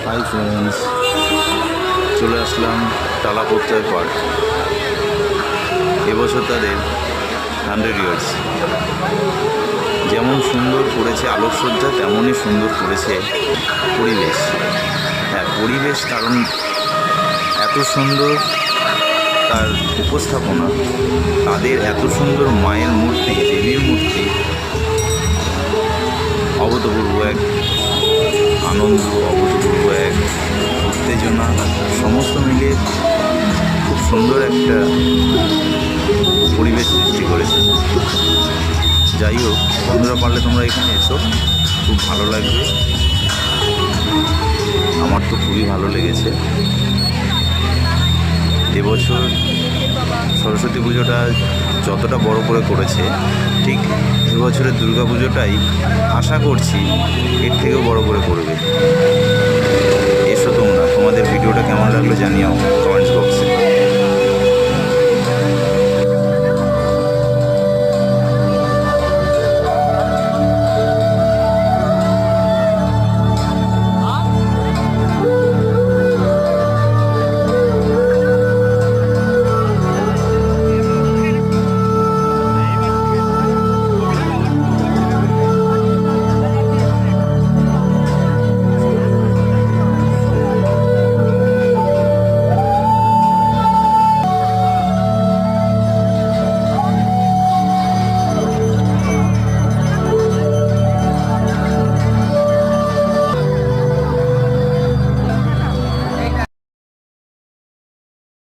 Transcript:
Hi friends, চলে আসলাম টালা প্রত্যয় park. এবছর তাদের 100 ইয়ার্স। যেমন সুন্দর করেছে আলোকসজ্জা, তেমনই সুন্দর করেছে পরিবেশ। হ্যাঁ, পরিবেশ, কারণ এত সুন্দর তার উপস্থাপনা, তাদের এত সুন্দর মায়ের মূর্তি, দেবীর মূর্তি, অভূতপূর্ব এক আনন্দ, অভূতপূর্ব এক উত্তেজনা, সমস্ত মিলে খুব সুন্দর একটা পরিবেশ সৃষ্টি করেছে। যাই হোক, বন্ধুরা, পারলে তোমরা এখানে এসো, খুব ভালো লাগবে। আমার তো খুবই ভালো লেগেছে। এবছর সরস্বতী পুজোটা যতটা বড় করে করেছে, ঠিক এবছরের দুর্গা পুজোটাই আশা করছি এর থেকেও বড় করে করবে। এসো তোমরা, তোমাদের ভিডিওটা কেমন লাগলো জানিও।